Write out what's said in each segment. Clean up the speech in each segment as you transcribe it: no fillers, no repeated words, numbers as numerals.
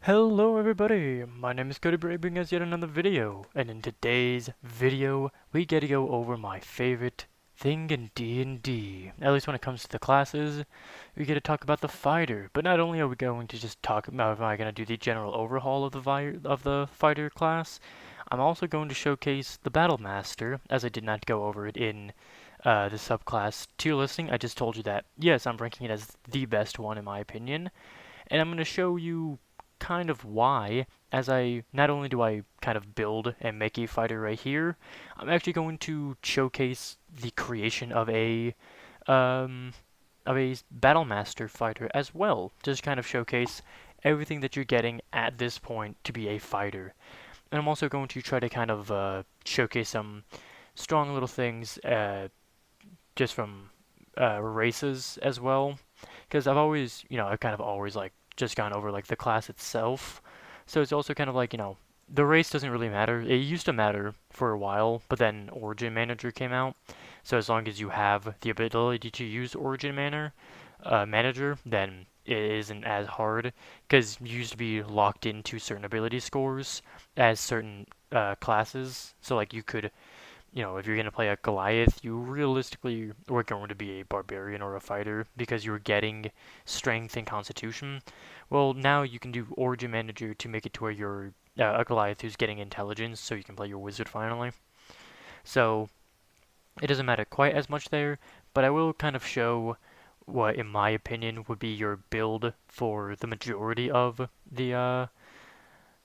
Hello everybody, my name is Cody Bray bringing us yet another video, and in today's video, we get to go over my favorite thing in D&D. At least when it comes to the classes, we get to talk about the fighter, but not only are we going to just talk about, am I going to do the general overhaul of the fighter class, I'm also going to showcase the Battle Master, as I did not go over it in the subclass tier listing. I just told you that, yes, I'm ranking it as the best one in my opinion, and I'm going to show you kind of why, as I not only do I kind of build and make a fighter right here, I'm actually going to showcase the creation um, of a battle master fighter as well. Just kind of showcase everything that you're getting at this point to be a fighter. And I'm also going to try to kind of showcase some strong little things just from races as well, because I've always, I've kind of always like just gone over like the class itself. So it's also kind of like, the race doesn't really matter. It used to matter for a while, but then Origin Manager came out. So as long as you have the ability to use Manager, then it isn't as hard, because you used to be locked into certain ability scores as certain classes. So like you could, if you're going to play a Goliath, you realistically were going to be a barbarian or a fighter because you were getting strength and constitution. Well, now you can do Origin Manager to make it to where you're a Goliath who's getting intelligence, so you can play your wizard finally. So it doesn't matter quite as much there, but I will kind of show what, in my opinion, would be your build for the majority of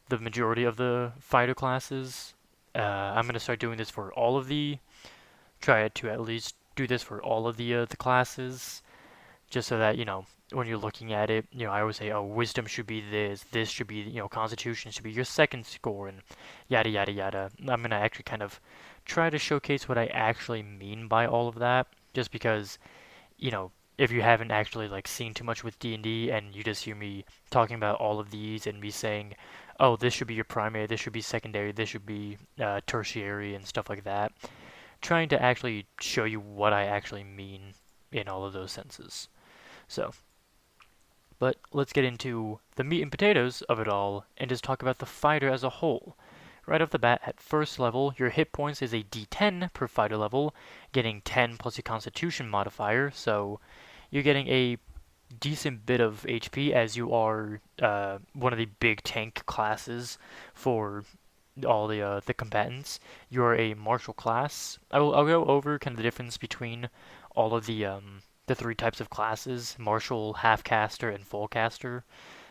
the fighter classes. I'm gonna start doing this for all of try to at least do this for all of the classes, just so that when you're looking at it, I always say, oh, wisdom should be this should be, constitution should be your second score, and yada yada yada. I'm gonna actually kind of try to showcase what I actually mean by all of that, just because, if you haven't actually like seen too much with D&D and you just hear me talking about all of these and me saying, oh, this should be your primary, this should be secondary, this should be tertiary and stuff like that, trying to actually show you what I actually mean in all of those senses. So, but let's get into the meat and potatoes of it all and just talk about the fighter as a whole. Right off the bat, at first level, your hit points is a d10 per fighter level, getting 10 plus your constitution modifier, so you're getting a decent bit of HP as you are one of the big tank classes for all the combatants. You're a martial class. I'll go over kind of the difference between all of the three types of classes: martial, half caster, and full caster.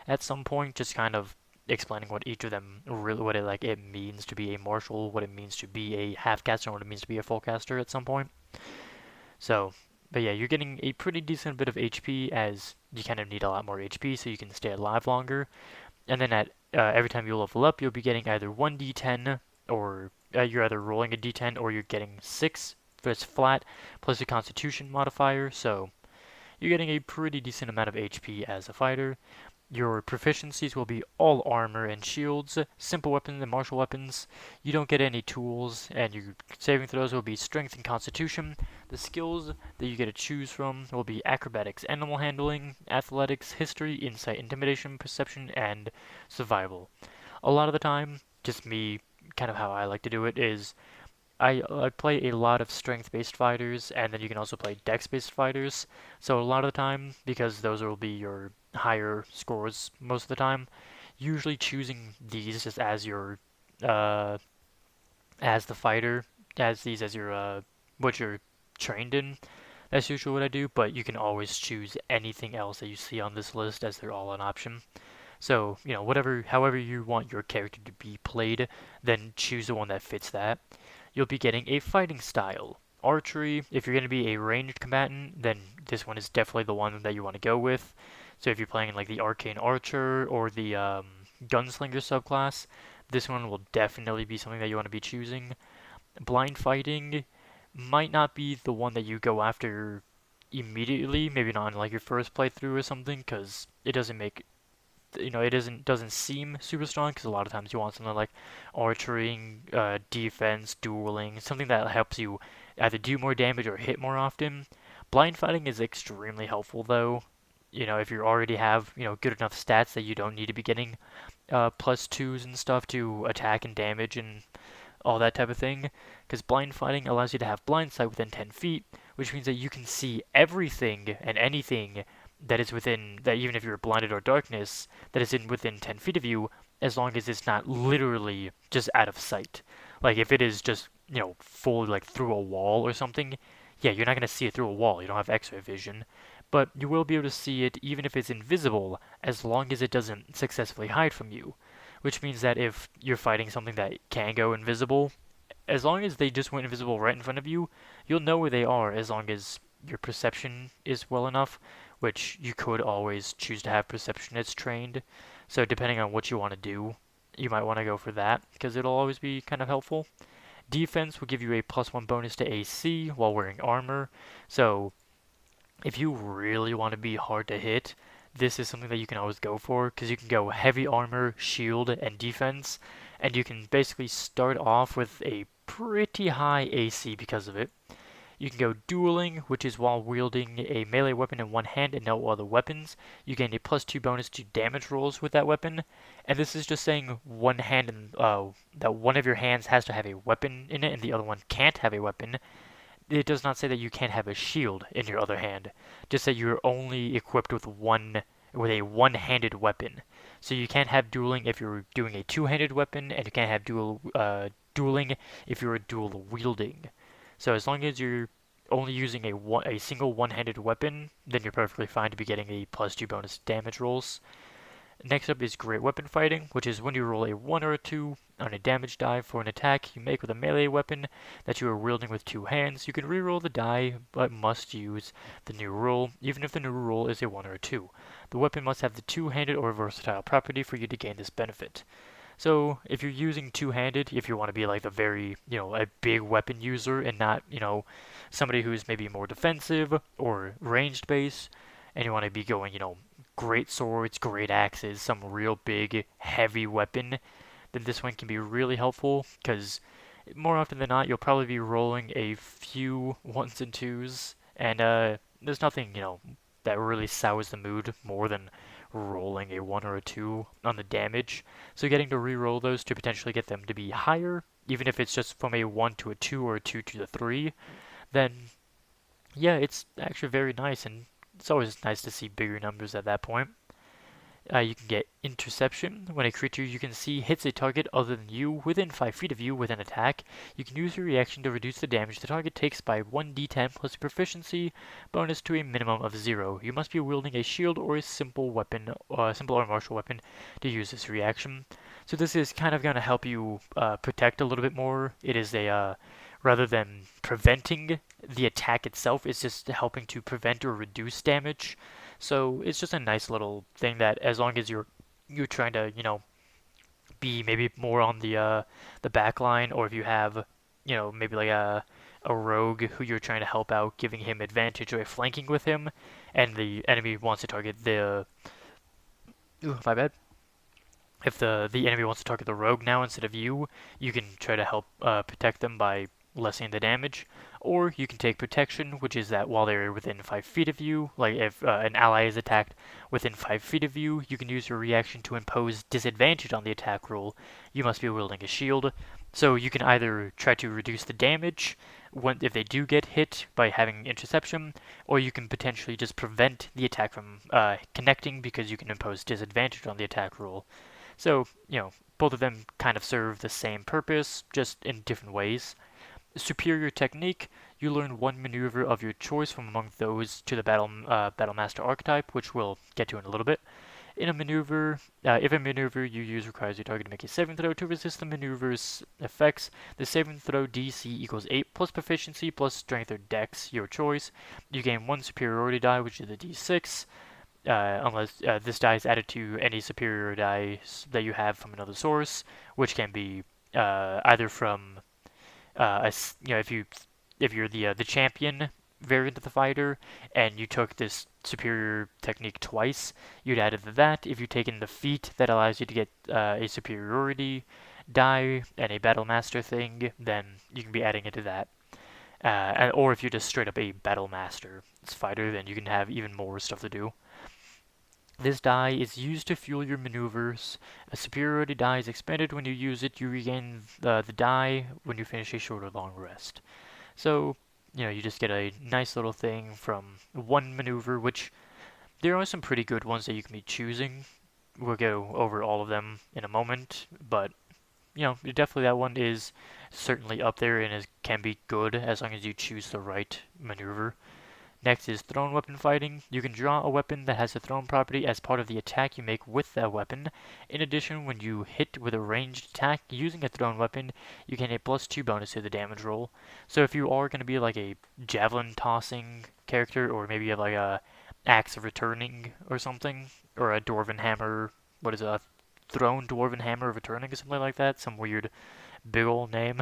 At some point, just kind of explaining what each of them really what it means to be a martial, what it means to be a half caster, and what it means to be a full caster at some point. So, but yeah, you're getting a pretty decent bit of HP as you kind of need a lot more HP so you can stay alive longer. And then at every time you level up, you'll be getting either 1d10 or you're either rolling a d10 or you're getting 6 that's flat plus a constitution modifier. So you're getting a pretty decent amount of HP as a fighter. Your proficiencies will be all armor and shields, simple weapons and martial weapons. You don't get any tools, and your saving throws will be strength and constitution. The skills that you get to choose from will be acrobatics, animal handling, athletics, history, insight, intimidation, perception, and survival. A lot of the time, just me, kind of how I like to do it is I play a lot of strength-based fighters, and then you can also play dex-based fighters. So a lot of the time, because those will be your higher scores most of the time, usually choosing these just as your uh, as the fighter, as these as your what you're trained in. That's usually what I do, but you can always choose anything else that you see on this list, as they're all an option. So, however you want your character to be played, then choose the one that fits that. You'll be getting a fighting style. Archery, if you're going to be a ranged combatant, then this one is definitely the one that you want to go with. So if you're playing like the Arcane Archer or the Gunslinger subclass, this one will definitely be something that you want to be choosing. Blind fighting might not be the one that you go after immediately, maybe not in like your first playthrough or something, because it doesn't make it doesn't seem super strong, because a lot of times you want something like archery, defense, dueling, something that helps you either do more damage or hit more often. Blind fighting is extremely helpful though, if you already have, good enough stats that you don't need to be getting plus twos and stuff to attack and damage and all that type of thing, because blind fighting allows you to have blind sight within 10 feet, which means that you can see everything and anything that is within, that even if you're blinded or darkness, that is in within 10 feet of you, as long as it's not literally just out of sight. Like if it is just, fully like through a wall or something, yeah, you're not going to see it through a wall. You don't have x-ray vision. But you will be able to see it even if it's invisible, as long as it doesn't successfully hide from you. Which means that if you're fighting something that can go invisible, as long as they just went invisible right in front of you, you'll know where they are as long as your perception is well enough, which you could always choose to have perception that's trained. So depending on what you want to do, you might want to go for that, because it'll always be kind of helpful. Defense will give you a +1 bonus to AC while wearing armor. So if you really want to be hard to hit, this is something that you can always go for, because you can go heavy armor, shield, and defense, and you can basically start off with a pretty high AC because of it. You can go Dueling, which is while wielding a melee weapon in one hand and no other weapons. You gain a +2 bonus to damage rolls with that weapon. And this is just saying one hand and that one of your hands has to have a weapon in it and the other one can't have a weapon. It does not say that you can't have a shield in your other hand. Just that you're only equipped with a one-handed weapon. So you can't have dueling if you're doing a two-handed weapon, and you can't have dueling if you're dual wielding. So as long as you're only using a single one-handed weapon, then you're perfectly fine to be getting a +2 bonus damage rolls. Next up is Great Weapon Fighting, which is when you roll a 1 or a 2 on a damage die for an attack you make with a melee weapon that you are wielding with two hands. You can reroll the die, but must use the new roll, even if the new roll is a 1 or a 2. The weapon must have the two-handed or versatile property for you to gain this benefit. So if you're using two-handed, if you want to be like the very, a big weapon user and not, somebody who's maybe more defensive or ranged base, and you want to be going, great swords, great axes, some real big, heavy weapon, then this one can be really helpful, because more often than not, you'll probably be rolling a few ones and twos, and there's nothing, that really sours the mood more than rolling a 1 or a 2 on the damage. So getting to re-roll those to potentially get them to be higher, even if it's just from a 1 to a 2 or a 2 to the 3, then yeah, it's actually very nice, and it's always nice to see bigger numbers at that point. You can get Interception. When a creature you can see hits a target other than you within 5 feet of you with an attack, you can use your reaction to reduce the damage the target takes by 1d10 plus a proficiency bonus to a minimum of 0. You must be wielding a shield or a simple weapon, simple or martial weapon to use this reaction. So this is kind of going to help you protect a little bit more. It is a rather than preventing the attack itself, it's just helping to prevent or reduce damage. So it's just a nice little thing that as long as you're trying to, be maybe more on the back line, or if you have, maybe like a rogue who you're trying to help out, giving him advantage or flanking with him, and the enemy wants to target the ooh, my bad. If the enemy wants to target the rogue now instead of you, you can try to help protect them by lessening the damage, or you can take protection, which is that while they're within 5 feet of you, like if an ally is attacked within 5 feet of you, you can use your reaction to impose disadvantage on the attack roll. You must be wielding a shield, so you can either try to reduce the damage if they do get hit by having interception, or you can potentially just prevent the attack from connecting because you can impose disadvantage on the attack roll. So, both of them kind of serve the same purpose, just in different ways. Superior Technique, you learn one maneuver of your choice from among those to the Battlemaster archetype, which we'll get to in a little bit. In a maneuver, if a maneuver you use requires your target to make a saving throw to resist the maneuver's effects, the saving throw DC equals 8 plus proficiency plus strength or dex, your choice. You gain one superiority die, which is the d6, unless this die is added to any superior dice that you have from another source, which can be either from if you're the champion variant of the fighter and you took this superior technique twice, you'd add it to that. If you've taken the feat that allows you to get a superiority die and a battle master thing, then you can be adding it to that. Or if you're just straight up a battle master fighter, then you can have even more stuff to do. This die is used to fuel your maneuvers. A superiority die is expended when you use it. You regain the die when you finish a short or long rest. So, you just get a nice little thing from one maneuver, which there are some pretty good ones that you can be choosing. We'll go over all of them in a moment, but definitely that one is certainly up there and can be good as long as you choose the right maneuver. Next is thrown weapon fighting. You can draw a weapon that has a thrown property as part of the attack you make with that weapon. In addition, when you hit with a ranged attack using a thrown weapon, you gain a +2 bonus to the damage roll. So if you are going to be like a javelin tossing character, or maybe you have like a axe of returning or something, or a dwarven hammer, what is it, a thrown dwarven hammer of returning or something like that, some weird big old name.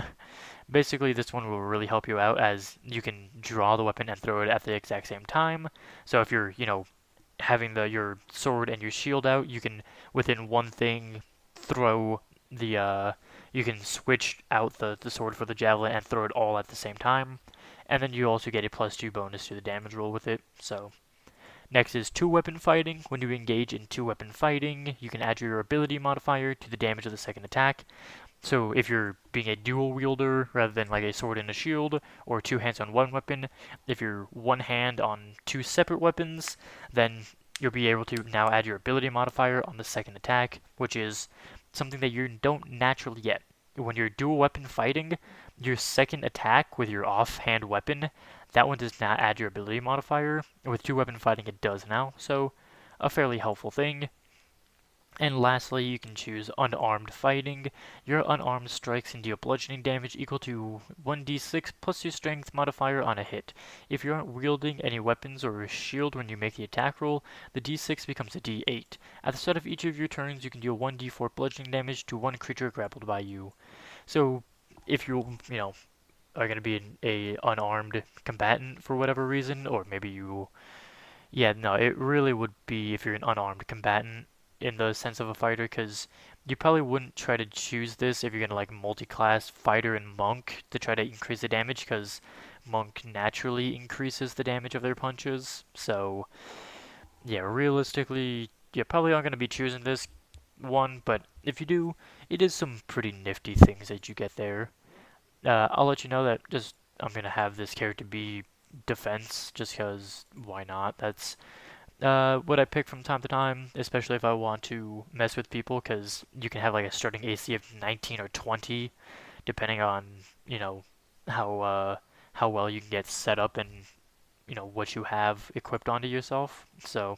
Basically, this one will really help you out as you can draw the weapon and throw it at the exact same time. So if you're, having your sword and your shield out, you can, within one thing, throw you can switch out the sword for the javelin and throw it all at the same time. And then you also get a +2 bonus to the damage roll with it. So next is two-weapon fighting. When you engage in two-weapon fighting, you can add your ability modifier to the damage of the second attack. So if you're being a dual wielder rather than like a sword and a shield, or two hands on one weapon, if you're one hand on two separate weapons, then you'll be able to now add your ability modifier on the second attack, which is something that you don't naturally get. When you're dual weapon fighting, your second attack with your offhand weapon, that one does not add your ability modifier. With two weapon fighting, it does now, so a fairly helpful thing. And lastly, you can choose unarmed fighting. Your unarmed strikes can deal bludgeoning damage equal to 1d6 plus your strength modifier on a hit. If you aren't wielding any weapons or a shield when you make the attack roll, the d6 becomes a d8. At the start of each of your turns, you can deal 1d4 bludgeoning damage to one creature grappled by you. So, if you are going to be a unarmed combatant for whatever reason, or maybe it really would be if you're an unarmed combatant in the sense of a fighter, because you probably wouldn't try to choose this if you're gonna like multi-class fighter and monk to try to increase the damage, because monk naturally increases the damage of their punches. So yeah, realistically, you probably aren't gonna be choosing this one, but if you do, it is some pretty nifty things that you get there. I'll let you know that I'm gonna have this character be defense, just because why not? That's what I pick from time to time, especially if I want to mess with people, because you can have like a starting AC of 19 or 20, depending on how well you can get set up and what you have equipped onto yourself. So,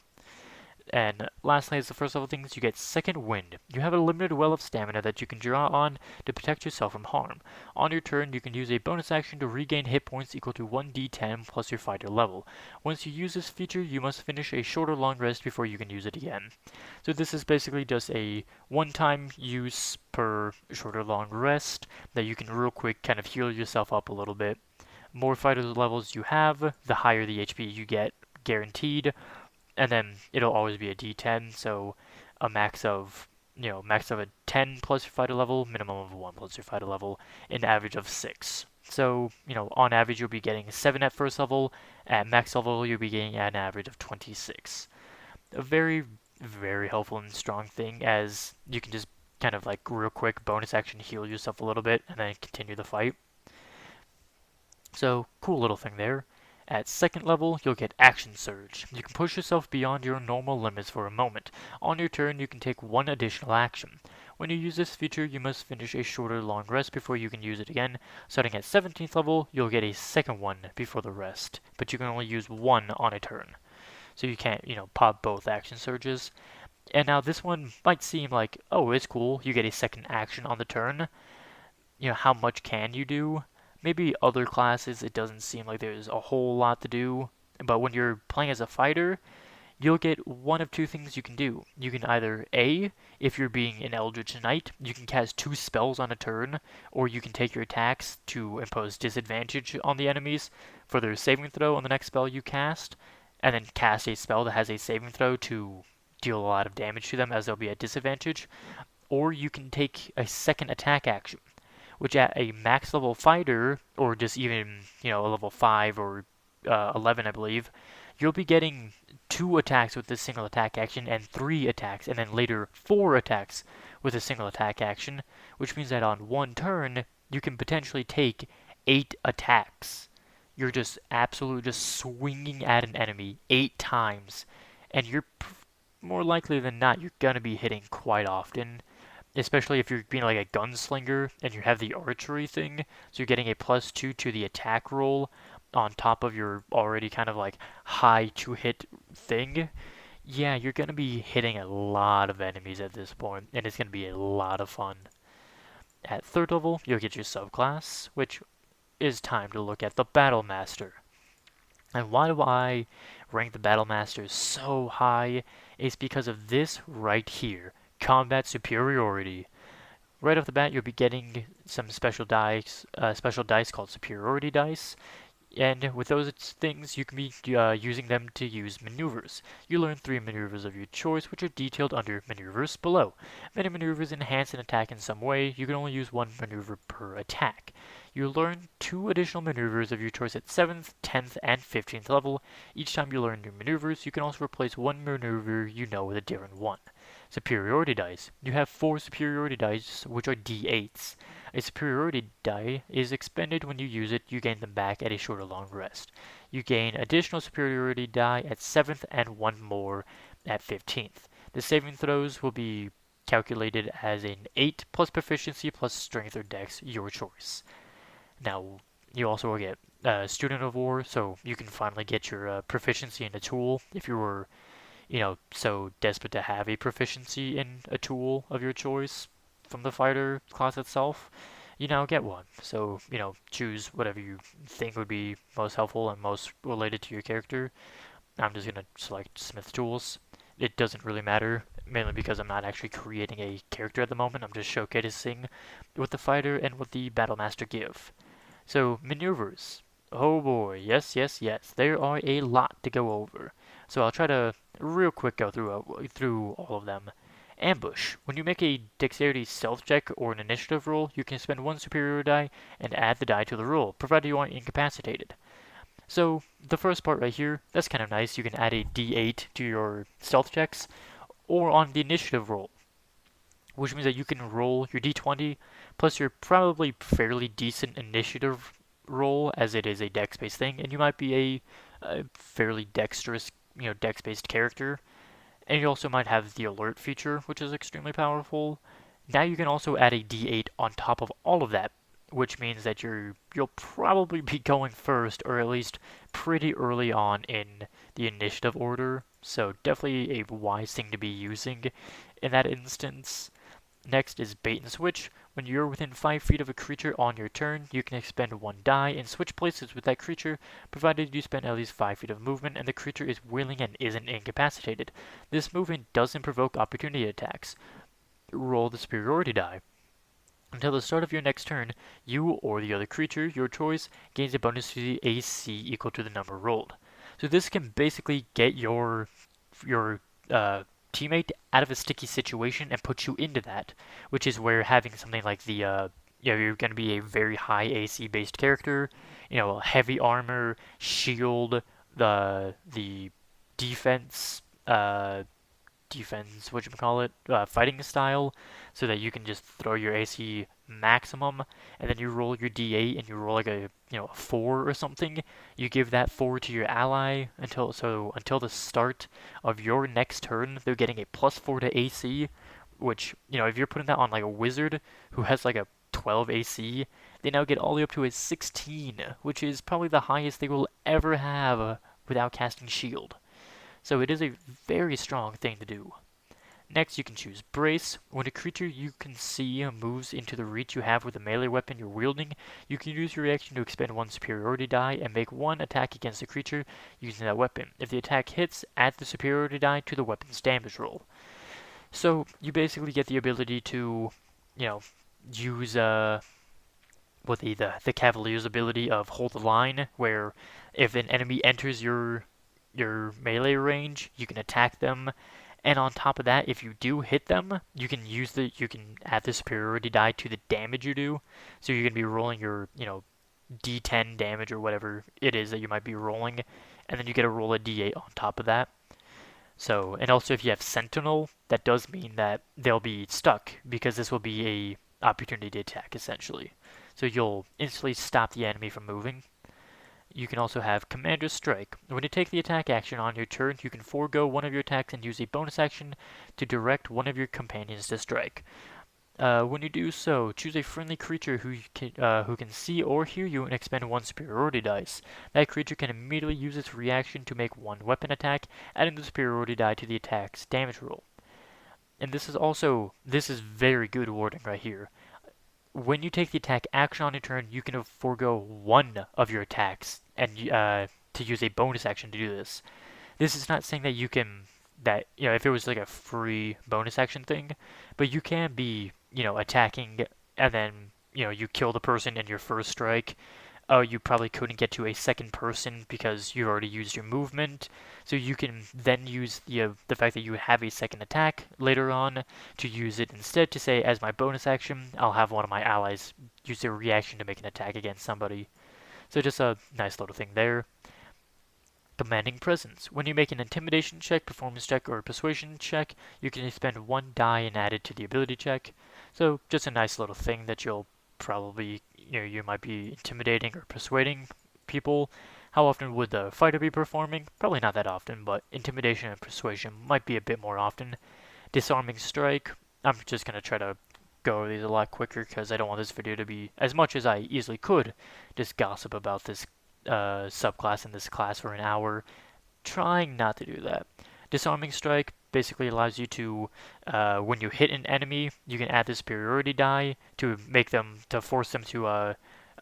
and lastly, as the first level things, you get Second Wind. You have a limited well of stamina that you can draw on to protect yourself from harm. On your turn, you can use a bonus action to regain hit points equal to 1d10 plus your fighter level. Once you use this feature, you must finish a short or long rest before you can use it again. So this is basically just a one-time use per short or long rest that you can real quick kind of heal yourself up a little bit. More fighter levels you have, the higher the HP you get, guaranteed. And then it'll always be a D10, so a max of a 10 plus your fighter level, minimum of 1 plus your fighter level, an average of 6. So, on average you'll be getting 7 at first level, at max level you'll be getting an average of 26. A very, very helpful and strong thing, as you can just kind of like real quick bonus action heal yourself a little bit and then continue the fight. So, cool little thing there. At second level, you'll get Action Surge. You can push yourself beyond your normal limits for a moment. On your turn, you can take one additional action. When you use this feature, you must finish a short or long rest before you can use it again. Starting at 17th level, you'll get a second one before the rest, but you can only use one on a turn. So you can't, pop both Action Surges. And now this one might seem like, oh, it's cool, you get a second action on the turn. How much can you do? Maybe other classes, it doesn't seem like there's a whole lot to do. But when you're playing as a fighter, you'll get one of two things you can do. You can either A, if you're being an Eldritch Knight, you can cast 2 spells on a turn, or you can take your attacks to impose disadvantage on the enemies for their saving throw on the next spell you cast, and then cast a spell that has a saving throw to deal a lot of damage to them as they'll be at disadvantage. Or you can take a second attack action, which at a max level fighter, or just even, a level 5 or 11, I believe, you'll be getting 2 attacks with this single attack action and 3 attacks, and then later 4 attacks with a single attack action, which means that on one turn, you can potentially take 8 attacks. You're just absolutely just swinging at an enemy 8 times, and you're more likely than not, you're gonna be hitting quite often, especially if you're being like a gunslinger and you have the archery thing, so you're getting a +2 to the attack roll on top of your already kind of like high to hit thing. Yeah, you're gonna be hitting a lot of enemies at this point, and it's gonna be a lot of fun. At 3rd level, you'll get your subclass, which is time to look at the Battle Master. And why do I rank the Battle Master so high? It's because of this right here, Combat Superiority. Right off the bat, you'll be getting some special dice called Superiority Dice. And with those things, you can be using them to use maneuvers. You learn 3 maneuvers of your choice, which are detailed under maneuvers below. Many maneuvers enhance an attack in some way. You can only use 1 maneuver per attack. You learn 2 additional maneuvers of your choice at 7th, 10th, and 15th level. Each time you learn new maneuvers, you can also replace 1 maneuver you know with a different one. Superiority dice. You have 4 superiority dice, which are d8s. A superiority die is expended when you use it. You gain them back at a short or long rest. You gain additional superiority die at 7th and 1 more at 15th. The saving throws will be calculated as an 8 plus proficiency plus strength or dex, your choice. Now, you also will get Student of War, so you can finally get your proficiency in a tool if you were, so desperate to have a proficiency in a tool of your choice from the fighter class itself. You now get one. So, choose whatever you think would be most helpful and most related to your character. I'm just going to select Smith Tools. It doesn't really matter, mainly because I'm not actually creating a character at the moment. I'm just showcasing what the fighter and what the Battle Master give. So, maneuvers. Oh boy, yes, yes, yes. There are a lot to go over. So I'll try to real quick go through all of them. Ambush. When you make a dexterity stealth check or an initiative roll, you can spend 1 superior die and add the die to the roll, provided you aren't incapacitated. So the first part right here, that's kind of nice. You can add a d8 to your stealth checks, or on the initiative roll, which means that you can roll your d20 plus your probably fairly decent initiative roll, as it is a dex-based thing, and you might be a fairly dexterous, dex-based character. And you also might have the alert feature, which is extremely powerful. Now you can also add a d8 on top of all of that, which means that you'll probably be going first, or at least pretty early on in the initiative order. So definitely a wise thing to be using in that instance. Next is bait and switch. When you're within 5 feet of a creature on your turn, you can expend 1 die and switch places with that creature, provided you spend at least 5 feet of movement and the creature is willing and isn't incapacitated. This movement doesn't provoke opportunity attacks. Roll the superiority die. Until the start of your next turn, you or the other creature, your choice, gains a bonus to the AC equal to the number rolled. So this can basically get your teammate out of a sticky situation and put you into that, which is where having something like the you're going to be a very high AC based character, heavy armor, shield, the defense fighting style, so that you can just throw your AC maximum, and then you roll your d8 and you roll like a 4 or something. You give that 4 to your ally until the start of your next turn. They're getting a +4 to AC, which if you're putting that on like a wizard who has like a 12 AC, they now get all the way up to a 16, which is probably the highest they will ever have without casting shield. So it is a very strong thing to do. Next, you can choose Brace. When a creature you can see moves into the reach you have with a melee weapon you're wielding, you can use your reaction to expend 1 superiority die and make 1 attack against the creature using that weapon. If the attack hits, add the superiority die to the weapon's damage roll. So you basically get the ability to, use the Cavalier's ability of hold the line, where if an enemy enters your melee range, you can attack them. And on top of that, if you do hit them, you can add the superiority die to the damage you do. So you're gonna be rolling your, D10 damage or whatever it is that you might be rolling, and then you get to roll a d8 on top of that. So, and also if you have Sentinel, that does mean that they'll be stuck because this will be a opportunity attack essentially. So you'll instantly stop the enemy from moving. You can also have Commander's Strike. When you take the attack action on your turn, you can forego one of your attacks and use a bonus action to direct one of your companions to strike. When you do so, choose a friendly creature who can see or hear you and expend one superiority dice. That creature can immediately use its reaction to make one weapon attack, adding the superiority die to the attack's damage roll. And this is very good wording right here. When you take the attack action on your turn, you can forego one of your attacks and to use a bonus action to do this. This is not saying that you can if it was like a free bonus action thing, but you can be attacking and then you kill the person in your first strike. Oh, you probably couldn't get to a second person because you already used your movement, so you can then use the fact that you have a second attack later on to use it instead to say, as my bonus action, I'll have one of my allies use their reaction to make an attack against somebody. So just a nice little thing there. Commanding Presence. When you make an Intimidation check, Performance check, or Persuasion check, you can expend one die and add it to the ability check. So just a nice little thing that you'll probably, you might be intimidating or persuading people. How often would the fighter be performing? Probably not that often, but Intimidation and Persuasion might be a bit more often. Disarming Strike. I'm just going to try to go over these a lot quicker because I don't want this video to be, as much as I easily could, just gossip about this subclass in this class for an hour. Trying not to do that. Disarming Strike basically allows you to, when you hit an enemy, you can add the superiority die to force them to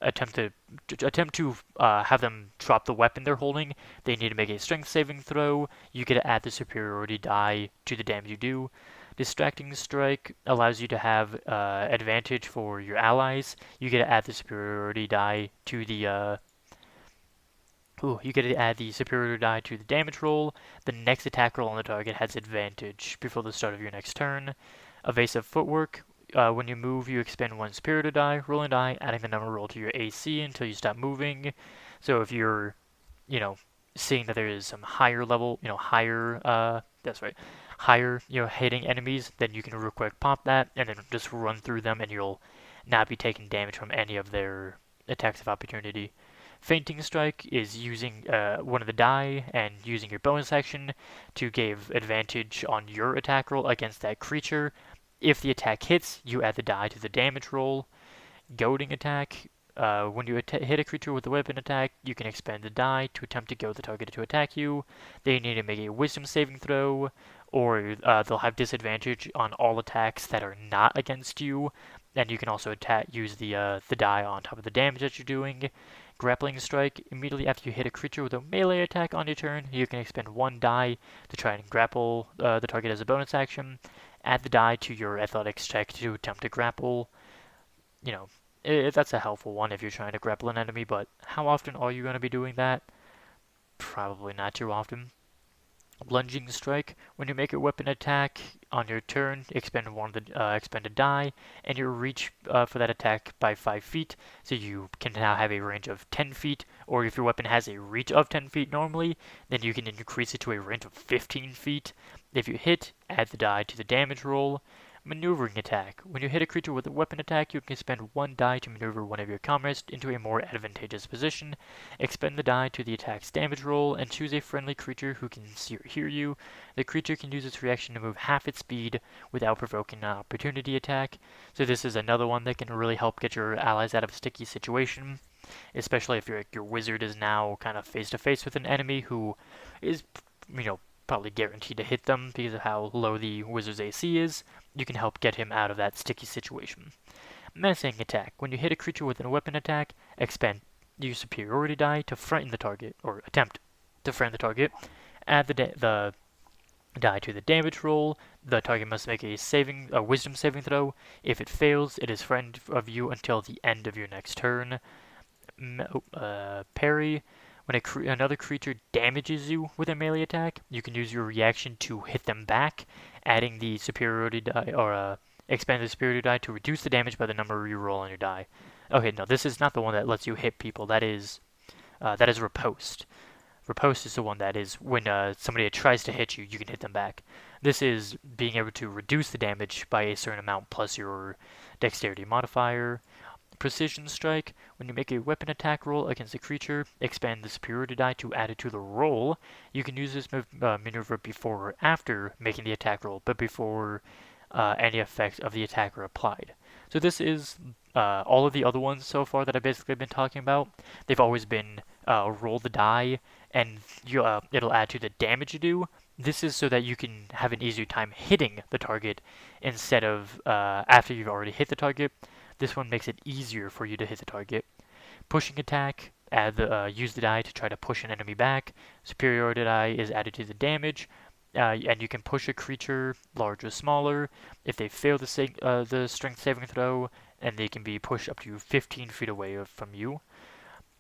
attempt to have them drop the weapon they're holding. They need to make a strength saving throw. You get to add the superiority die to the damage you do. Distracting Strike allows you to have advantage for your allies. You get to add the superiority die to the you get to add the superiority die to the damage roll. The next attack roll on the target has advantage before the start of your next turn. Evasive Footwork. When you move, you expend one superiority die, rolling die, adding the number roll to your AC until you stop moving. So if you're, seeing that there is some higher level, higher hitting enemies, then you can real quick pop that and then just run through them, and you'll not be taking damage from any of their attacks of opportunity. Fainting Strike is using one of the die and using your bonus action to give advantage on your attack roll against that creature. If the attack hits, you add the die to the damage roll. Goading Attack. When you hit a creature with a weapon attack, you can expend the die to attempt to goad the target to attack you. They need to make a wisdom saving throw, or they'll have disadvantage on all attacks that are not against you. And you can also use the die on top of the damage that you're doing. Grappling Strike. Immediately after you hit a creature with a melee attack on your turn, you can expend one die to try and grapple the target as a bonus action. Add the die to your athletics check to attempt to grapple. That's a helpful one if you're trying to grapple an enemy, but how often are you going to be doing that? Probably not too often. Lunging Strike. When you make a weapon attack on your turn, expend one of the expended die, and you reach for that attack by 5 feet, so you can now have a range of 10 feet, or if your weapon has a reach of 10 feet normally, then you can increase it to a range of 15 feet. If you hit, add the die to the damage roll. Maneuvering Attack. When you hit a creature with a weapon attack, you can spend one die to maneuver one of your comrades into a more advantageous position. Expend the die to the attack's damage roll, and choose a friendly creature who can see or hear you. The creature can use its reaction to move half its speed without provoking an opportunity attack. So this is another one that can really help get your allies out of a sticky situation, especially if your wizard is now kind of face to face with an enemy who is, probably guaranteed to hit them because of how low the wizard's AC is. You can help get him out of that sticky situation. Menacing Attack. When you hit a creature with a weapon attack, expend your superiority die to frighten the target, or attempt to frighten the target. Add the die to the damage roll. The target must make a wisdom saving throw. If it fails, it is frightened of you until the end of your next turn. Parry. When another creature damages you with a melee attack, you can use your reaction to hit them back, adding the superiority die, or expand the superiority die to reduce the damage by the number you roll on your die. Okay, no, this is not the one that lets you hit people. That is Riposte. Riposte is the one that is when somebody tries to hit you, you can hit them back. This is being able to reduce the damage by a certain amount plus your dexterity modifier. Precision Strike, when you make a weapon attack roll against a creature, expand the superiority die to add it to the roll. You can use this maneuver before or after making the attack roll, but before any effect of the attack are applied. So this is all of the other ones so far that I've basically been talking about. They've always been roll the die, and it'll add to the damage you do. This is so that you can have an easier time hitting the target instead of after you've already hit the target. This one makes it easier for you to hit the target. Pushing attack, use the die to try to push an enemy back. Superiority die is added to the damage, and you can push a creature, large or smaller, if they fail the strength saving throw, and they can be pushed up to 15 feet away from you.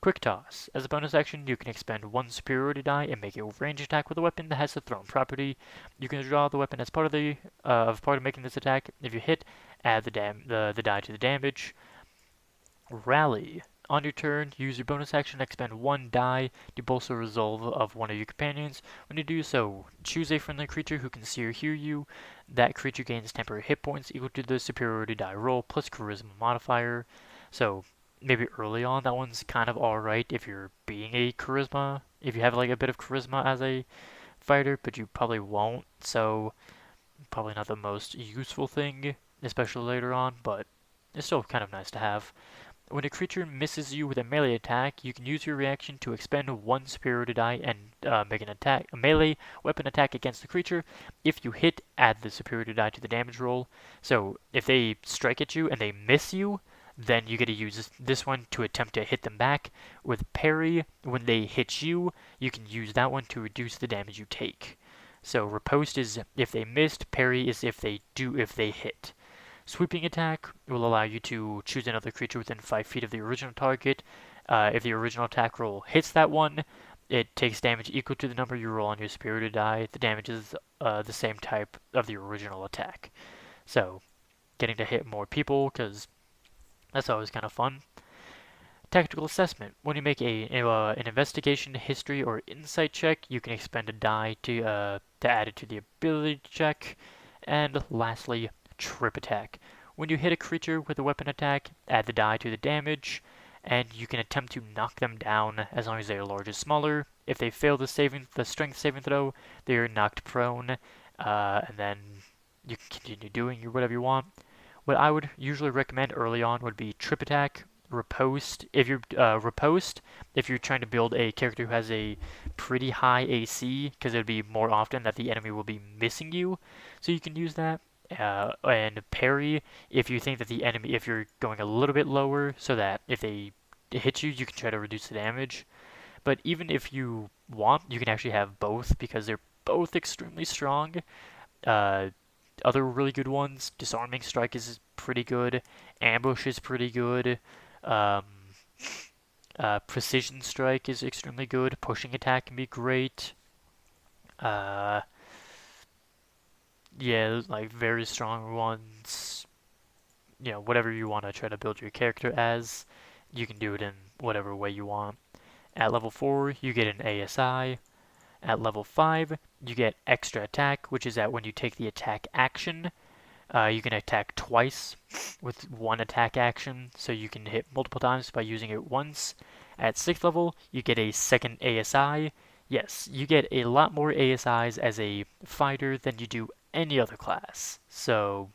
Quick Toss. As a bonus action, you can expend one superiority die and make a range attack with a weapon that has the thrown property. You can draw the weapon as part of making this attack. If you hit, add the die to the damage. Rally. On your turn, use your bonus action to expend one die to bolster the resolve of one of your companions. When you do so, choose a friendly creature who can see or hear you. That creature gains temporary hit points equal to the superiority die roll plus charisma modifier. So maybe early on that one's kind of alright if you're being a charisma, if you have like a bit of charisma as a fighter, but you probably won't, so probably not the most useful thing, especially later on, but it's still kind of nice to have. When a creature misses you with a melee attack, you can use your reaction to expend one superiority die and make a melee weapon attack against the creature. If you hit, add the superiority die to the damage roll. So if they strike at you and they miss you, then you get to use this one to attempt to hit them back. With parry, when they hit you, you can use that one to reduce the damage you take. So riposte is if they missed, parry is if they hit. Sweeping attack will allow you to choose another creature within 5 feet of the original target. If the original attack roll hits that one, it takes damage equal to the number you roll on your superiority die. The damage is the same type of the original attack. So, getting to hit more people, because that's always kind of fun. Tactical assessment. When you make an investigation, history, or insight check, you can expend a die to add it to the ability check. And lastly, trip attack. When you hit a creature with a weapon attack, add the die to the damage, and you can attempt to knock them down as long as they are large or smaller. If they fail the strength saving throw, they are knocked prone, and then you can continue doing whatever you want. What I would usually recommend early on would be trip attack, riposte. If you're trying to build a character who has a pretty high AC, because it would be more often that the enemy will be missing you, so you can use that. And parry if you think that if you're going a little bit lower, so that if they hit you, you can try to reduce the damage. But even if you want, you can actually have both, because they're both extremely strong. Other really good ones, Disarming Strike is pretty good, Ambush is pretty good, Precision Strike is extremely good, Pushing Attack can be great. Yeah, like very strong ones. Whatever you want to try to build your character as, you can do it in whatever way you want. At level 4, you get an ASI. At level 5, you get extra attack, which is that when you take the attack action, you can attack twice with one attack action, so you can hit multiple times by using it once. At 6th level, you get a second ASI. Yes, you get a lot more ASIs as a fighter than you do any other class, so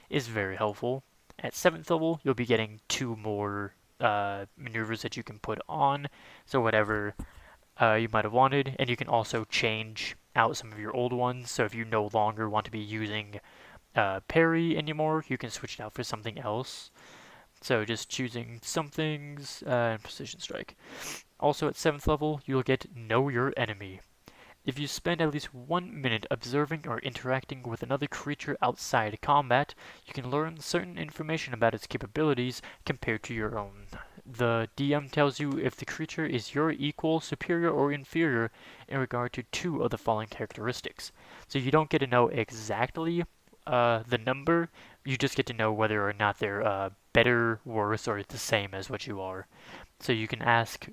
it's very helpful. At 7th level, you'll be getting 2 more maneuvers that you can put on, so whatever you might have wanted, and you can also change out some of your old ones, so if you no longer want to be using parry anymore, you can switch it out for something else. So just choosing some things, and Precision Strike. Also at 7th level, you'll get Know Your Enemy. If you spend at least 1 minute observing or interacting with another creature outside combat, you can learn certain information about its capabilities compared to your own. The DM tells you if the creature is your equal, superior, or inferior in regard to 2 of the following characteristics. So you don't get to know exactly the number. You just get to know whether or not they're better, worse, or the same as what you are. So you can ask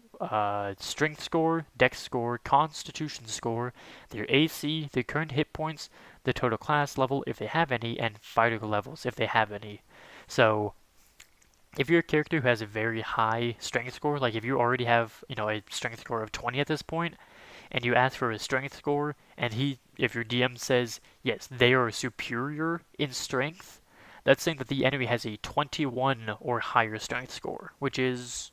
strength score, dex score, constitution score, their AC, their current hit points, the total class level if they have any, and fighter levels if they have any. So if you're a character who has a very high strength score, like if you already have, a strength score of 20 at this point, and you ask for a strength score, and if your DM says, yes, they are superior in strength, that's saying that the enemy has a 21 or higher strength score, which is,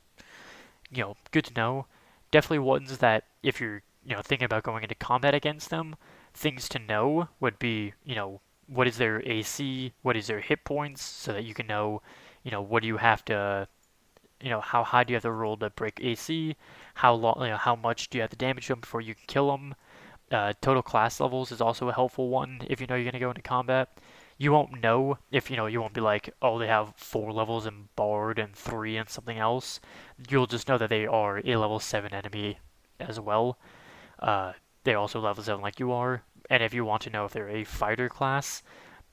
good to know. Definitely ones that if you're, thinking about going into combat against them, things to know would be, what is their AC, what is their hit points, so that you can know, what do you have to, how high do you have to roll to break AC, how long, how much do you have to damage them before you can kill them. Total class levels is also a helpful one if you know you're going to go into combat. You won't know if, you won't be like, oh, they have 4 levels in Bard and 3 and something else. You'll just know that they are a level 7 enemy as well. They're also level 7 like you are. And if you want to know if they're a fighter class,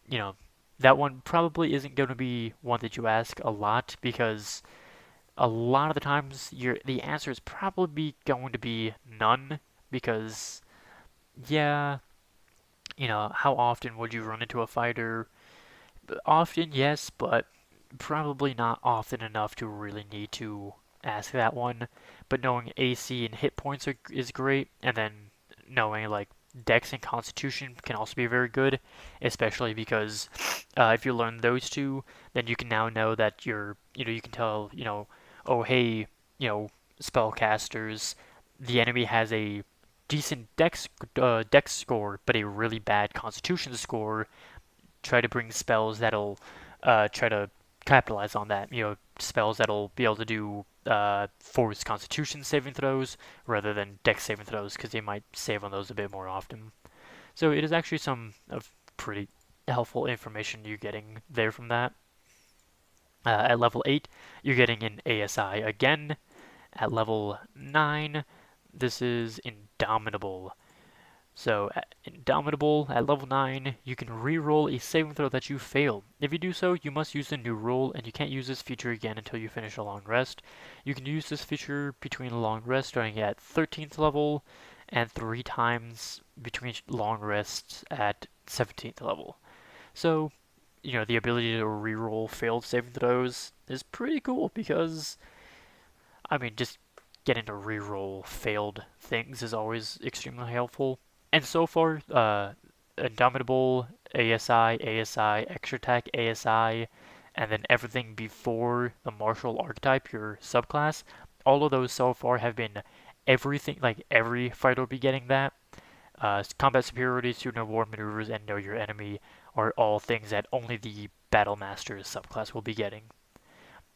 you know, that one probably isn't going to be one that you ask a lot because a lot of the times the answer is probably going to be none because, yeah, how often would you run into a fighter? Often, yes, but probably not often enough to really need to ask that one. But knowing AC and hit points is great, and then knowing like Dex and Constitution can also be very good, especially because if you learn those two, then you can now know that you can tell, oh hey, spellcasters, the enemy has a decent Dex score, but a really bad Constitution score. Try to bring spells that'll try to capitalize on that. Spells that'll be able to do force Constitution saving throws rather than Dex saving throws because they might save on those a bit more often. So it is actually some of pretty helpful information you're getting there from that. At level 8, you're getting an ASI again. At level 9, this is Indomitable. So, Indomitable, at level 9, you can re-roll a saving throw that you failed. If you do so, you must use the new roll, and you can't use this feature again until you finish a long rest. You can use this feature between a long rest starting at 13th level, and 3 times between long rests at 17th level. So, the ability to re-roll failed saving throws is pretty cool because, just getting to re-roll failed things is always extremely helpful. And so far, Indomitable, ASI, ASI, Extra Attack, ASI, and then everything before the Martial Archetype, your subclass, all of those so far have been everything, like every fighter will be getting that. Combat Superiority, Student of War Maneuvers, and Know Your Enemy are all things that only the Battle Master's subclass will be getting.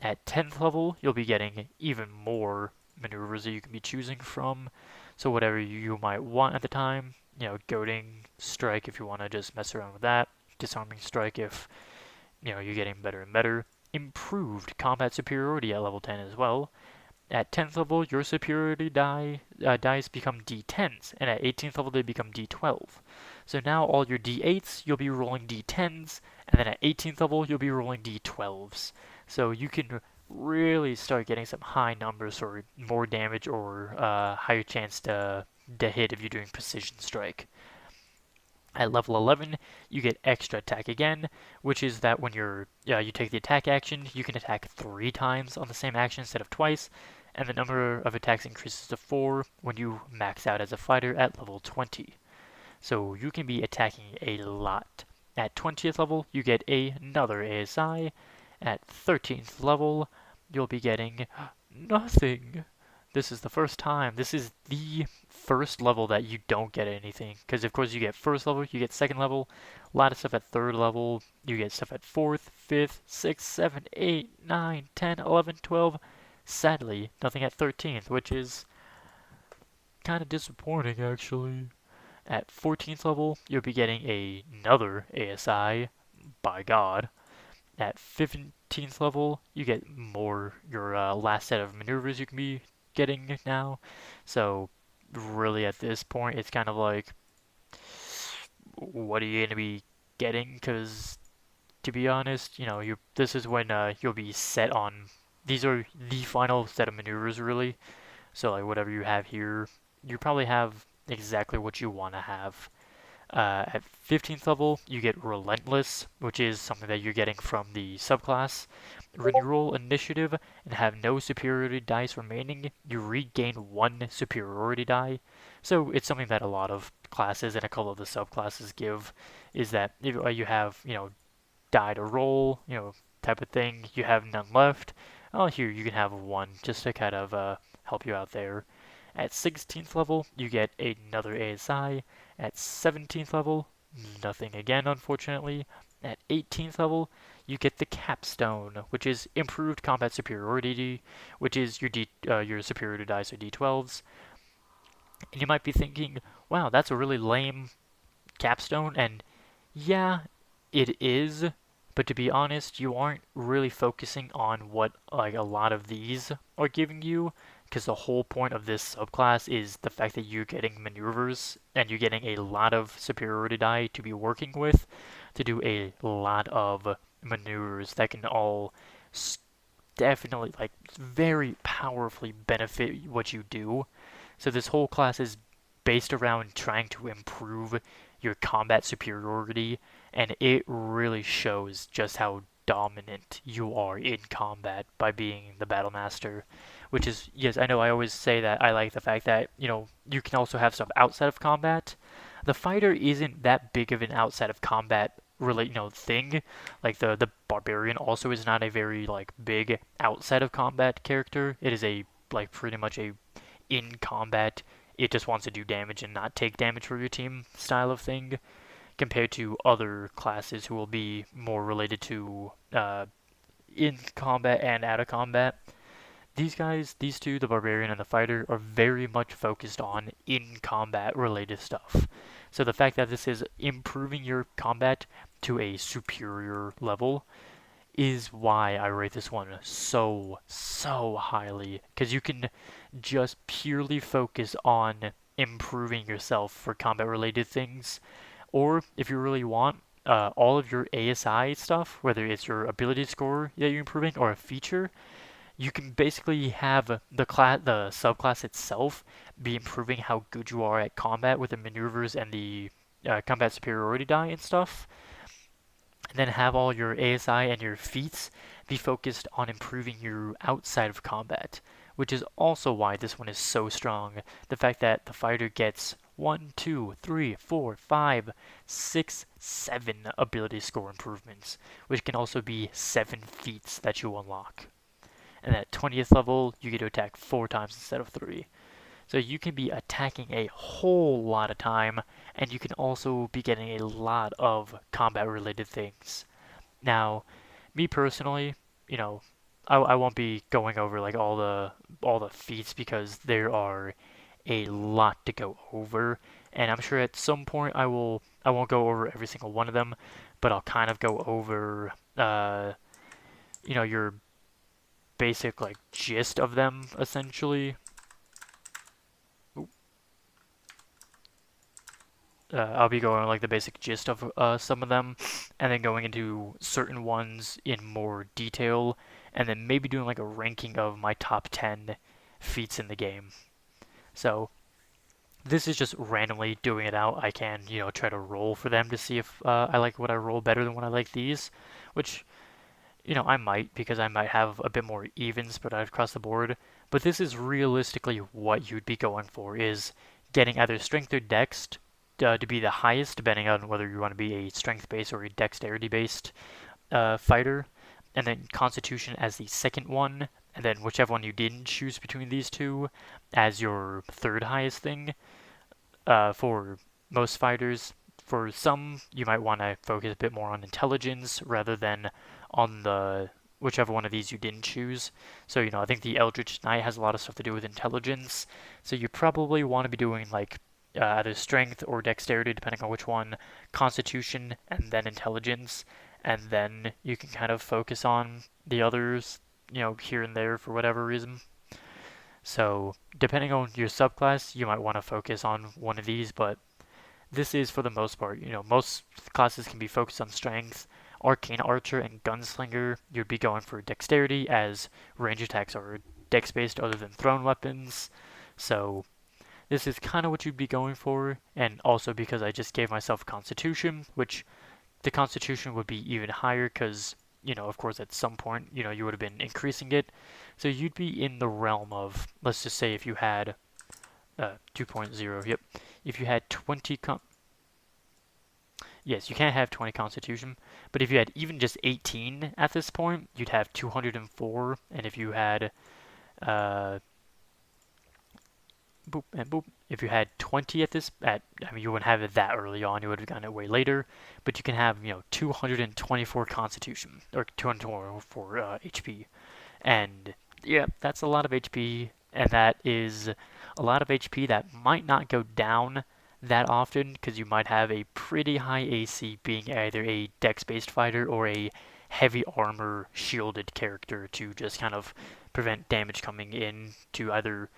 At 10th level, you'll be getting even more maneuvers that you can be choosing from. So whatever you might want at the time, Goading Strike if you want to just mess around with that, Disarming Strike if, you're getting better and better. Improved Combat Superiority at level 10 as well. At 10th level, your superiority dice become D10s, and at 18th level they become D12. So now all your D8s, you'll be rolling D10s, and then at 18th level, you'll be rolling D12s. So you can really start getting some high numbers or more damage or higher chance to hit if you're doing Precision Strike. At level 11, you get Extra Attack again, which is that when you take the attack action, you can attack 3 times on the same action instead of twice, and the number of attacks increases to 4 when you max out as a fighter at level 20. So you can be attacking a lot. At 20th level, you get another ASI. At 13th level, you'll be getting nothing. This is the first time. This is the first level that you don't get anything. Because, of course, you get first level, you get second level, a lot of stuff at third level, you get stuff at 4th, 5th, 6th, 7th, 8th, 9th, 10th, 11th, 12th. Sadly, nothing at 13th, which is kind of disappointing, actually. At 14th level, you'll be getting another ASI, by God. At 15th level, you get your last set of maneuvers you can be getting now. So really at this point, it's kind of like, what are you going to be getting, because to be honest, this is when you'll be set on. These are the final set of maneuvers, really. So like whatever you have here, you probably have exactly what you want to have. At 15th level, you get Relentless, which is something that you're getting from the subclass. When you roll Initiative and have no Superiority dice remaining, you regain 1 Superiority die. So it's something that a lot of classes and a couple of the subclasses give, is that if you have, die to roll, type of thing, you have none left. Oh, here you can have 1 just to kind of help you out there. At 16th level, you get another ASI. At 17th level, nothing again, unfortunately. At 18th level, you get the Capstone, which is improved combat superiority, which is your superiority dice or D12s. And you might be thinking, wow, that's a really lame capstone, and yeah, it is, but to be honest, you aren't really focusing on what like a lot of these are giving you, because the whole point of this subclass is the fact that you're getting maneuvers and you're getting a lot of superiority die to be working with to do a lot of maneuvers that can all definitely like very powerfully benefit what you do. So this whole class is based around trying to improve your combat superiority, and it really shows just how dominant you are in combat by being the battle master. Which is, yes, I know I always say that I like the fact that, you can also have stuff outside of combat. The fighter isn't that big of an outside of combat thing. Like the barbarian also is not a very like big outside of combat character. It is a like pretty much a in combat, it just wants to do damage and not take damage for your team style of thing, compared to other classes who will be more related to in combat and out of combat. These guys, these two, the barbarian and the fighter, are very much focused on in combat related stuff. So the fact that this is improving your combat to a superior level is why I rate this one so, so highly. Because you can just purely focus on improving yourself for combat related things. Or if you really want, all of your ASI stuff, whether it's your ability score that you're improving or a feature, you can basically have the subclass itself be improving how good you are at combat with the maneuvers and the combat superiority die and stuff, and then have all your ASI and your feats be focused on improving you outside of combat, which is also why this one is so strong. The fact that the fighter gets 1, 2, 3, 4, 5, 6, 7 ability score improvements, which can also be 7 feats that you unlock. And at 20th level, you get to attack 4 times instead of 3. So you can be attacking a whole lot of time, and you can also be getting a lot of combat-related things. Now, me personally, I won't be going over like all the feats because there are a lot to go over, and I'm sure at some point I won't go over every single one of them, but I'll kind of go over your basic like gist of them essentially. I'll be going like the basic gist of some of them, and then going into certain ones in more detail, and then maybe doing like a ranking of my top 10 feats in the game. So this is just randomly doing it out. I can, try to roll for them to see if I like what I roll better than what I like these, which, I might, because I might have a bit more even spread out across the board. But this is realistically what you'd be going for, is getting either strength or dex to be the highest, depending on whether you want to be a strength-based or a dexterity-based fighter, and then constitution as the second one, and then whichever one you didn't choose between these two as your third highest thing for most fighters. For some, you might want to focus a bit more on intelligence rather than on the whichever one of these you didn't choose. So, I think the Eldritch Knight has a lot of stuff to do with intelligence, so you probably want to be doing like either strength or dexterity, depending on which one, constitution, and then intelligence, and then you can kind of focus on the others, here and there for whatever reason. So, depending on your subclass, you might want to focus on one of these, but this is for the most part, most classes can be focused on strength. Arcane Archer and Gunslinger, you'd be going for dexterity, as range attacks are dex based other than thrown weapons. So this is kind of what you'd be going for, and also because I just gave myself Constitution, which the Constitution would be even higher because, of course, at some point, you would have been increasing it. So you'd be in the realm of, let's just say if you had 2.0, yep. If you had 20 yes, you can't have 20 Constitution, but if you had even just 18 at this point, you'd have 204, and if you had uh, boop and boop. If you had 20 I mean, you wouldn't have it that early on. You would have gotten it way later. But you can have, 224 Constitution or 224 HP, and yeah, that's a lot of HP, and that is a lot of HP that might not go down that often because you might have a pretty high AC being either a dex-based fighter or a heavy armor shielded character to just kind of prevent damage coming in to either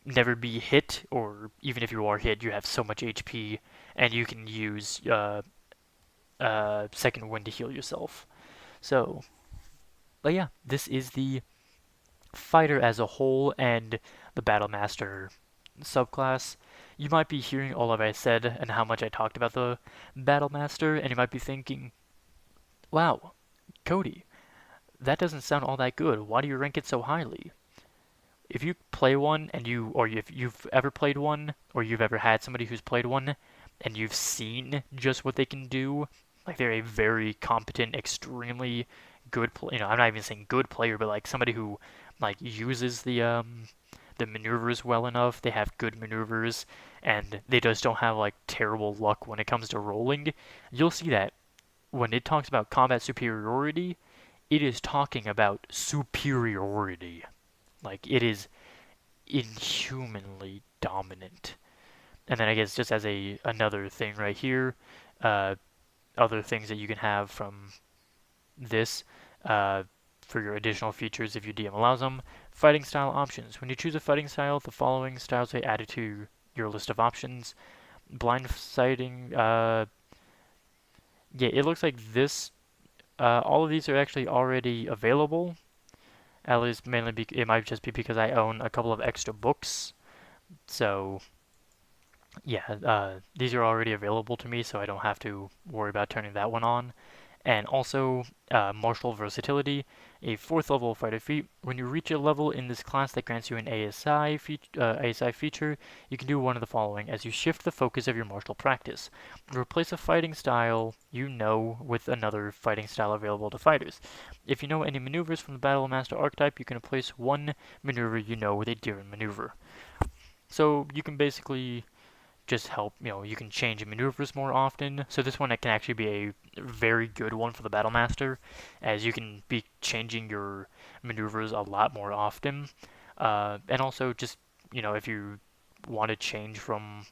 never be hit, or even if you are hit, you have so much HP, and you can use second wind to heal yourself. So, but yeah, this is the fighter as a whole and the Battle Master subclass. You might be hearing all of I said and how much I talked about the Battle Master, and you might be thinking, wow, Cody, that doesn't sound all that good. Why do you rank it so highly? If you play one or if you've ever played one, or you've ever had somebody who's played one, and you've seen just what they can do, like they're a very competent, extremely good, I'm not even saying good player, but like somebody who like uses the maneuvers well enough. They have good maneuvers, and they just don't have like terrible luck when it comes to rolling. You'll see that when it talks about combat superiority, it is talking about superiority. Like, it is inhumanly dominant. And then I guess just as another thing right here, uh, other things that you can have from this for your additional features if your DM allows them. Fighting style options. When you choose a fighting style, the following styles are added to your list of options. Blind sighting. Yeah, it looks like this. All of these are actually already available. At least mainly it might just be because I own a couple of extra books. So yeah, these are already available to me, so I don't have to worry about turning that one on. And also, martial versatility, a 4th level fighter feat. When you reach a level in this class that grants you an ASI feature, you can do one of the following as you shift the focus of your martial practice. Replace a fighting style you know with another fighting style available to fighters. If you know any maneuvers from the Battle Master archetype, you can replace one maneuver you know with a different maneuver. So you can basically just help, you can change maneuvers more often. So this one can actually be a very good one for the Battle Master, as you can be changing your maneuvers a lot more often. And also just, if you want to change from,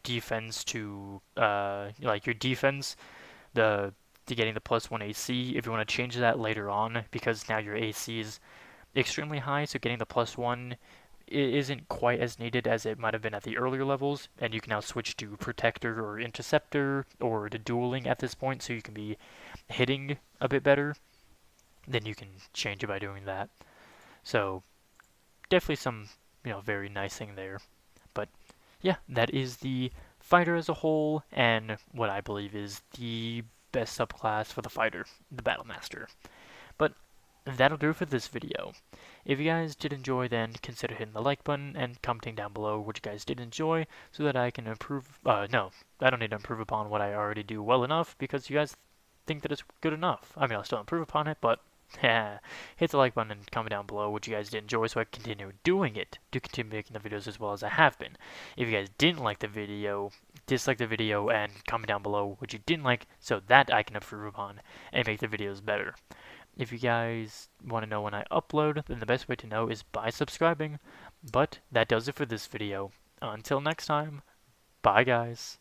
defense to, like your defense, to getting the +1 AC, if you want to change that later on, because now your AC is extremely high, so getting the +1 isn't quite as needed as it might have been at the earlier levels, and you can now switch to Protector or Interceptor or the Dueling at this point, so you can be hitting a bit better. Then you can change it by doing that. So definitely some, very nice thing there. But yeah, that is the fighter as a whole, and what I believe is the best subclass for the fighter, the Battle Master. But that'll do for this video. If you guys did enjoy, then consider hitting the like button and commenting down below what you guys did enjoy so that I can improve. No, I don't need to improve upon what I already do well enough because you guys think that it's good enough. I mean, I'll still improve upon it, but hit the like button and comment down below what you guys did enjoy so I can continue doing it to continue making the videos as well as I have been. If you guys didn't like the video, dislike the video and comment down below what you didn't like so that I can improve upon and make the videos better. If you guys want to know when I upload, then the best way to know is by subscribing. But that does it for this video. Until next time, bye guys.